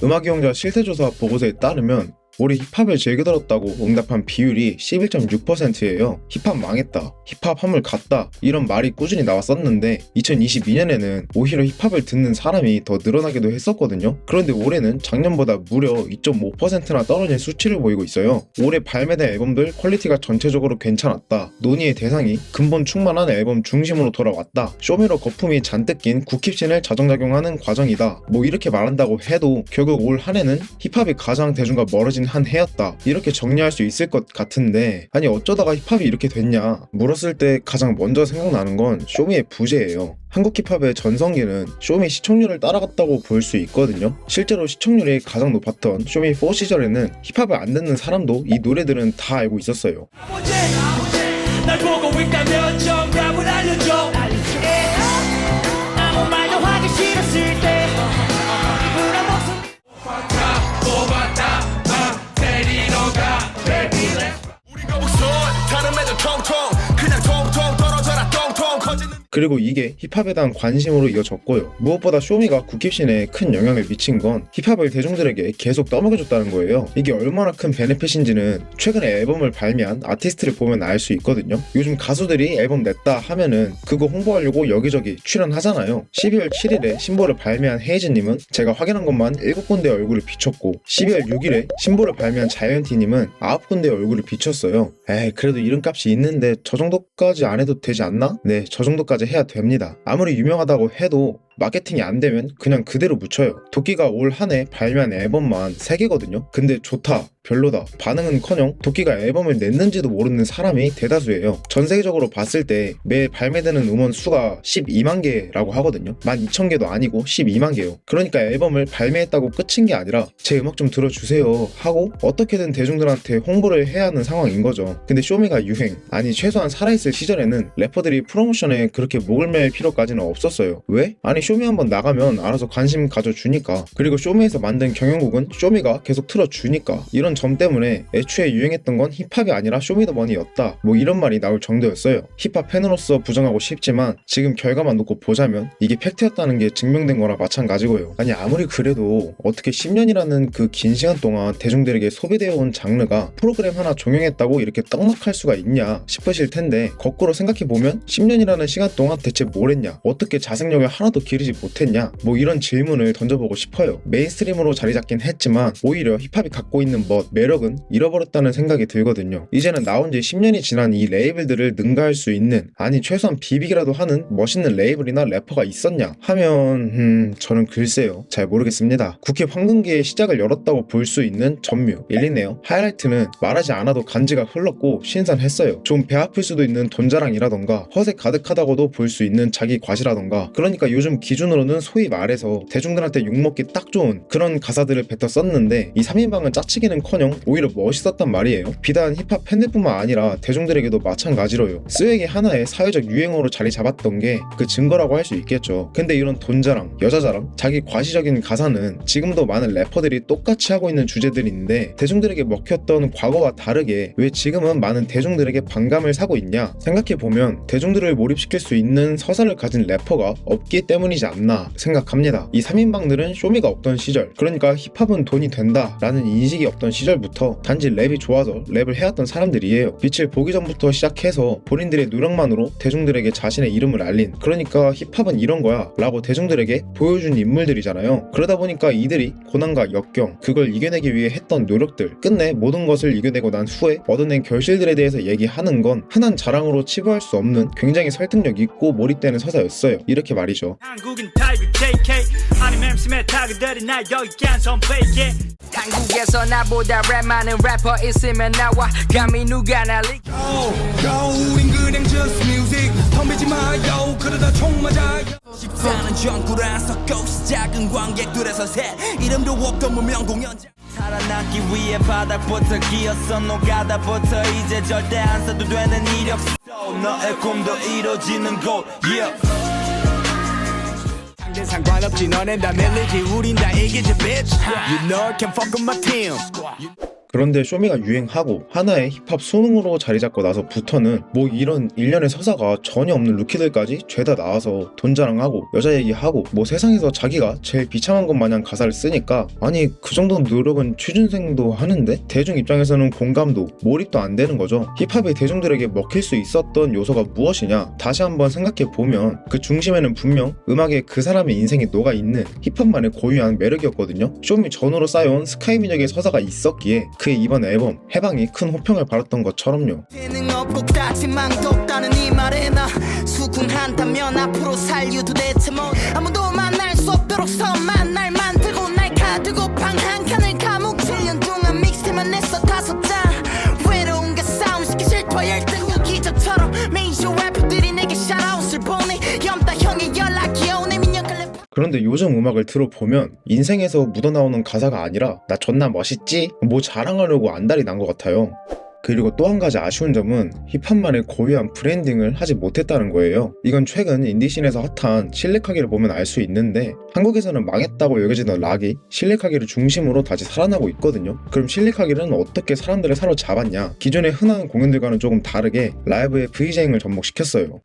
음악이용자 실태조사 보고서에 따르면 올해 힙합을 즐겨 들었다고 응답한 비율이 11.6%예요. 힙합 망했다, 힙합 화물 갔다 이런 말이 꾸준히 나왔었는데 2022년에는 오히려 힙합을 듣는 사람이 더 늘어나기도 했었거든요. 그런데 올해는 작년보다 무려 2.5%나 떨어진 수치를 보이고 있어요. 올해 발매된 앨범들 퀄리티가 전체적으로 괜찮았다, 논의의 대상이 근본 충만한 앨범 중심으로 돌아왔다, 쇼미러 거품이 잔뜩 낀 국힙신을 자정작용하는 과정이다, 뭐 이렇게 말한다고 해도 결국 올 한해는 힙합이 가장 대중과 멀어진 한 해였다, 이렇게 정리할 수 있을 것 같은데, 아니 어쩌다가 힙합이 이렇게 됐냐 물었을 때 가장 먼저 생각나는 건 쇼미의 부재예요. 한국 힙합의 전성기는 쇼미 시청률을 따라갔다고 볼 수 있거든요. 실제로 시청률이 가장 높았던 쇼미 4 시절에는 힙합을 안 듣는 사람도 이 노래들은 다 알고 있었어요. 날 보고 있다면 정답을 알려줘. 아무 말도 하기 싫었을 때 그리고 이게 힙합에 대한 관심으로 이어졌고요. 무엇보다 쇼미가 국힙신에 큰 영향을 미친 건 힙합을 대중들에게 계속 떠먹여줬다는 거예요. 이게 얼마나 큰 베네핏인지는 최근에 앨범을 발매한 아티스트를 보면 알 수 있거든요. 요즘 가수들이 앨범 냈다 하면은 그거 홍보하려고 여기저기 출연하잖아요. 12월 7일에 신보를 발매한 헤이즈님은 제가 확인한 것만 7군데 얼굴을 비췄고, 12월 6일에 신보를 발매한 자이언티님은 9군데 얼굴을 비췄어요. 에이, 그래도 이름값이 있는데 저 정도까지 안 해도 되지 않나? 네, 저 정도까지 해야 됩니다. 아무리 유명하다고 해도 마케팅이 안 되면 그냥 그대로 묻혀요. 도끼가 올 한 해 발매한 앨범만 3개거든요. 근데 좋다, 별로다, 반응은커녕 도끼가 앨범을 냈는지도 모르는 사람이 대다수예요. 전 세계적으로 봤을 때 매일 발매되는 음원 수가 12만 개라고 하거든요. 12,000개도 아니고 12만 개요. 그러니까 앨범을 발매했다고 끝인 게 아니라 제 음악 좀 들어주세요 하고 어떻게든 대중들한테 홍보를 해야 하는 상황인 거죠. 근데 쇼미가 유행, 아니 최소한 살아있을 시절에는 래퍼들이 프로모션에 그렇게 목을 맬 필요까지는 없었어요. 왜? 아니 쇼미 한번 나가면 알아서 관심 가져주니까, 그리고 쇼미에서 만든 경연곡은 쇼미가 계속 틀어주니까. 이런 점 때문에 애초에 유행했던 건 힙합이 아니라 쇼미더머니였다, 뭐 이런 말이 나올 정도였어요. 힙합 팬으로서 부정하고 싶지만 지금 결과만 놓고 보자면 이게 팩트였다는 게 증명된 거나 마찬가지고요. 아니 아무리 그래도 어떻게 10년이라는 그 긴 시간 동안 대중들에게 소비되어 온 장르가 프로그램 하나 종영했다고 이렇게 떡락할 수가 있냐 싶으실 텐데, 거꾸로 생각해보면 10년이라는 시간 동안 대체 뭘 했냐, 어떻게 자생력을 하나도 기르지 못했냐, 뭐 이런 질문을 던져보고 싶어요. 메인스트림으로 자리 잡긴 했지만 오히려 힙합이 갖고 있는 매력은 잃어버렸다는 생각이 들거든요. 이제는 나온 지 10년이 지난 이 레이블들을 능가할 수 있는, 아니 최소한 비비기라도 하는 멋있는 레이블이나 래퍼가 있었냐 하면 저는 글쎄요, 잘 모르겠습니다. 국힙 황금기의 시작을 열었다고 볼 수 있는 전뮤, 일리네어, 하이라이트는 말하지 않아도 간지가 흘렀고 신선했어요. 좀 배 아플 수도 있는 돈자랑이라던가 허세 가득하다고도 볼 수 있는 자기 과시라던가, 그러니까 요즘 기준으로는 소위 말해서 대중들한테 욕먹기 딱 좋은 그런 가사들을 뱉어 썼는데, 이 3인방은 짜치기는커녕 오히려 멋있었단 말이에요. 비단 힙합 팬들뿐만 아니라 대중들에게도 마찬가지로요. 스웩이 하나의 사회적 유행어로 자리 잡았던 게 그 증거라고 할 수 있겠죠. 근데 이런 돈자랑, 여자자랑, 자기 과시적인 가사는 지금도 많은 래퍼들이 똑같이 하고 있는 주제들인데, 대중들에게 먹혔던 과거와 다르게 왜 지금은 많은 대중들에게 반감을 사고 있냐 생각해보면 대중들을 몰입시킬 수 있는 서사를 가진 래퍼가 없기 때문이지 않나 생각합니다. 이 3인방들은 쇼미가 없던 시절, 그러니까 힙합은 돈이 된다 라는 인식이 없던 시절부터 단지 랩이 좋아서 랩을 해왔던 사람들이에요. 빛을 보기 전부터 시작해서 본인들의 노력만으로 대중들에게 자신의 이름을 알린, 그러니까 힙합은 이런 거야 라고 대중들에게 보여준 인물들이잖아요. 그러다 보니까 이들이 고난과 역경, 그걸 이겨내기 위해 했던 노력들, 끝내 모든 것을 이겨내고 난 후에 얻어낸 결실들에 대해서 얘기하는 건 흔한 자랑으로 치부할 수 없는 굉장히 설득력 있고 몰입되는 서사였어요. 이렇게 말이죠. 한국인 타이거 JK 아니면 MC맨 타이거들이 날 여기 깐선 베이게. 한국에서 나보다 랩 많은 래퍼 있으면 나와 감히 누가 날리. 우린 그냥 just music 덤비지 마요 그러다 총 맞아요. 14는 전구라서 꼭 작은 관객들에서 셋 이름도 없던 무명 공연장. 살아남기 위해 바닥부터 기었어 노가다부터 이제 절대 안 써도 되는 이력서 너의 꿈도 이루어지는 곳 yeah. 상대 상관없지 너넨 다 밀리지 우린 다 이기지 bitch. You know I can fuck with my team. 그런데 쇼미가 유행하고 하나의 힙합 수능으로 자리 잡고 나서부터는 뭐 이런 일련의 서사가 전혀 없는 루키들까지 죄다 나와서 돈 자랑하고 여자 얘기하고 뭐 세상에서 자기가 제일 비참한 것 마냥 가사를 쓰니까 아니 그 정도 노력은 취준생도 하는데 대중 입장에서는 공감도 몰입도 안 되는 거죠. 힙합이 대중들에게 먹힐 수 있었던 요소가 무엇이냐 다시 한번 생각해 보면 그 중심에는 분명 음악에 그 사람의 인생이 녹아있는 힙합만의 고유한 매력이었거든요. 쇼미 전후로 쌓여온 스카이민혁의 서사가 있었기에 그의 이번 앨범 해방이 큰 호평을 받았던 것처럼요. 재능 없고 까지망도 없다는 이 말에 나 수긍한다면 앞으로 살유도 대체 뭐 아무도 만날 수 없도록 선만 날 만들고 날 가두고 방 한 칸을 감옥 7년 동안 믹스테만 냈어 5장 외로운 게 싸움 시키 싫다 열등 후기적처럼 메이저 래퍼들이 내게 샤라웃을 보내 염따 형의 연락이 오네 민혁을 그런데 요즘 음악을 들어보면 인생에서 묻어나오는 가사가 아니라 나 존나 멋있지? 뭐 자랑하려고 안달이 난 것 같아요. 그리고 또 한 가지 아쉬운 점은 힙합만의 고유한 브랜딩을 하지 못했다는 거예요. 이건 최근 인디씬에서 핫한 실리카기를 보면 알 수 있는데 한국에서는 망했다고 여겨지던 락이 실리카기를 중심으로 다시 살아나고 있거든요. 그럼 실리카기는 어떻게 사람들을 사로잡았냐? 기존의 흔한 공연들과는 조금 다르게 라이브에 VJ잉을 접목시켰어요.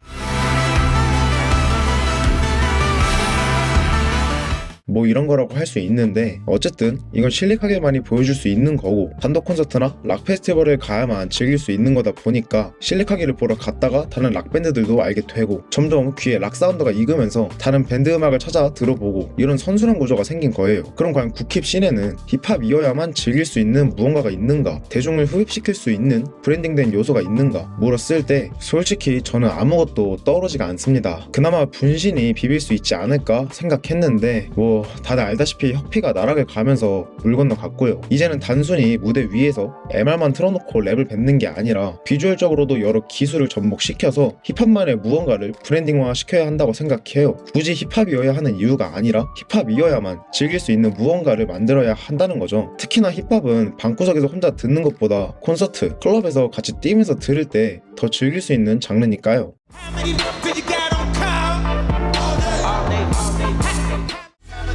뭐 이런 거라고 할 수 있는데 어쨌든 이건 실리카게만이 보여줄 수 있는 거고 단독 콘서트나 락 페스티벌을 가야만 즐길 수 있는 거다 보니까 실리카게를 보러 갔다가 다른 락 밴드들도 알게 되고 점점 귀에 락 사운드가 익으면서 다른 밴드 음악을 찾아 들어보고 이런 선순환 구조가 생긴 거예요. 그럼 과연 국힙 씬에는 힙합이어야만 즐길 수 있는 무언가가 있는가? 대중을 흡입시킬 수 있는 브랜딩된 요소가 있는가? 물었을 때 솔직히 저는 아무것도 떠오르지가 않습니다. 그나마 분신이 비빌 수 있지 않을까 생각했는데 뭐 다들 알다시피 혁피가 나락을 가면서 물 건너갔고요. 이제는 단순히 무대 위에서 MR만 틀어놓고 랩을 뱉는 게 아니라 비주얼적으로도 여러 기술을 접목시켜서 힙합만의 무언가를 브랜딩화 시켜야 한다고 생각해요. 굳이 힙합이어야 하는 이유가 아니라 힙합이어야만 즐길 수 있는 무언가를 만들어야 한다는 거죠. 특히나 힙합은 방구석에서 혼자 듣는 것보다 콘서트, 클럽에서 같이 뛰면서 들을 때 더 즐길 수 있는 장르니까요. How many rappers you got on call?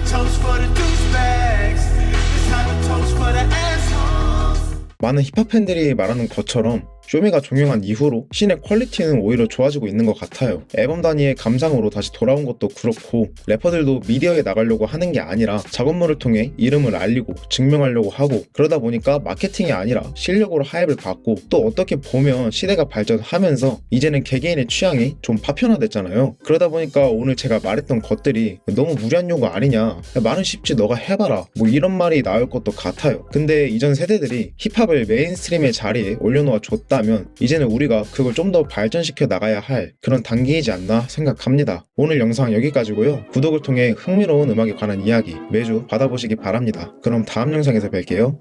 Toast for the douchebags. It's time to toast for the assholes. 많은 힙합 팬들이 말하는 것처럼 쇼미가 종영한 이후로 씬의 퀄리티는 오히려 좋아지고 있는 것 같아요. 앨범 단위의 감상으로 다시 돌아온 것도 그렇고 래퍼들도 미디어에 나가려고 하는 게 아니라 작업물을 통해 이름을 알리고 증명하려고 하고 그러다 보니까 마케팅이 아니라 실력으로 하입을 받고 또 어떻게 보면 시대가 발전하면서 이제는 개개인의 취향이 좀 파편화됐잖아요. 그러다 보니까 오늘 제가 말했던 것들이 너무 무리한 요구 아니냐 말은 쉽지 너가 해봐라 뭐 이런 말이 나올 것도 같아요. 근데 이전 세대들이 힙합을 메인스트림의 자리에 올려놓아 줬다 면 이제는 우리가 그걸 좀 더 발전시켜 나가야 할 그런 단계이지 않나 생각합니다. 오늘 영상 여기까지고요. 구독을 통해 흥미로운 음악에 관한 이야기 매주 받아보시기 바랍니다. 그럼 다음 영상에서 뵐게요.